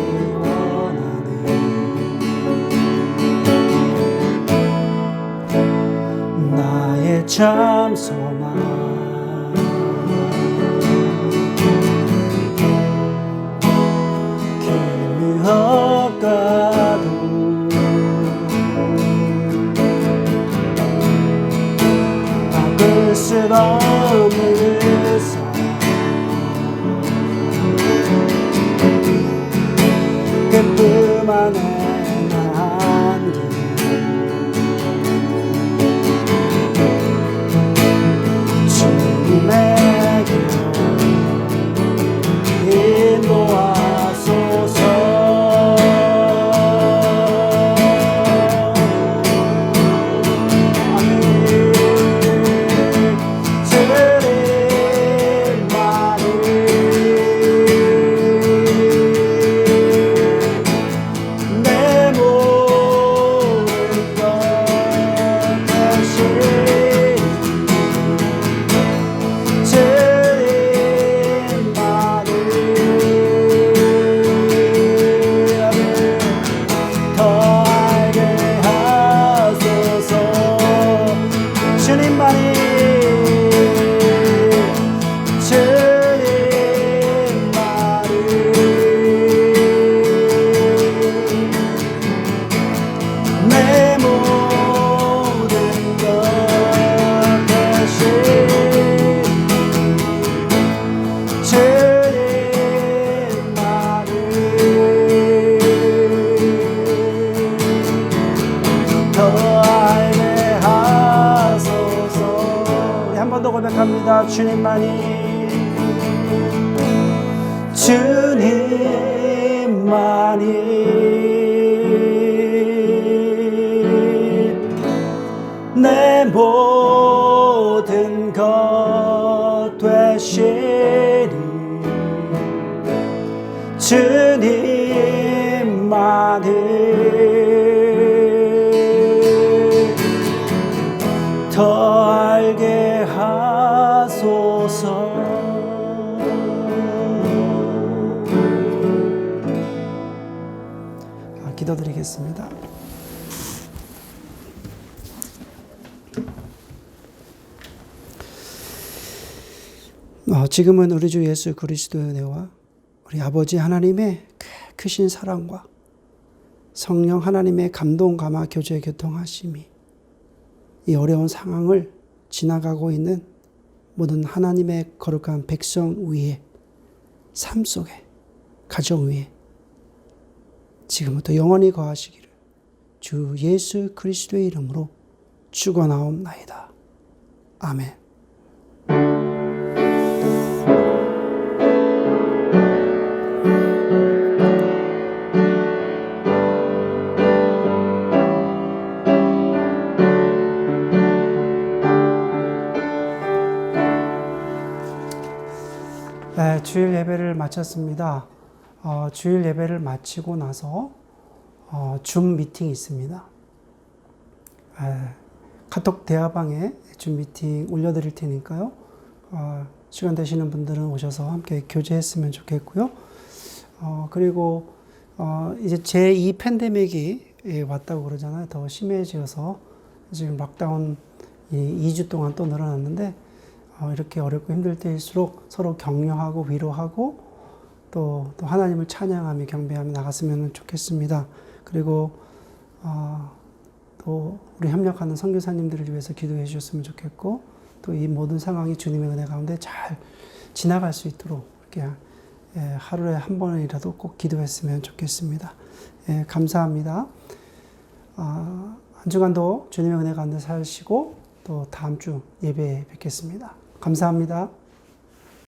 나의 참 소망. 길 헛가도 바꿀 수 없는 그 사랑, 그뿐 안에 난 길 고백합니다. 주님만이 내 모든 것 되시니 주님만을 더 알게 하소서. 기도드리겠습니다. 지금은 우리 주 예수 그리스도의 은혜와 우리 아버지 하나님의 크신 사랑과 성령 하나님의 감동 감화 교제 교통하심이 이 어려운 상황을 지나가고 있는 모든 하나님의 거룩한 백성 위에, 삶 속에, 가정 위에 지금부터 영원히 거하시기를 주 예수 그리스도의 이름으로 축원하옵나이다. 아멘. 주일 예배를 마쳤습니다. 주일 예배를 마치고 나서 줌 미팅이 있습니다. 카톡 대화방에 줌 미팅 올려드릴 테니까요. 시간 되시는 분들은 오셔서 함께 교제했으면 좋겠고요. 그리고 이제 제2 팬데믹이 왔다고 그러잖아요. 더 심해져서 지금 락다운 2주 동안 또 늘어났는데 이렇게 어렵고 힘들 때일수록 서로 격려하고 위로하고 또 하나님을 찬양하며 경배하며 나갔으면 좋겠습니다. 그리고 또 우리 협력하는 선교사님들을 위해서 기도해 주셨으면 좋겠고 또 이 모든 상황이 주님의 은혜 가운데 잘 지나갈 수 있도록 이렇게 하루에 한 번이라도 꼭 기도했으면 좋겠습니다. 감사합니다. 한 주간도 주님의 은혜 가운데 사시고 또 다음 주 예배에 뵙겠습니다. 감사합니다.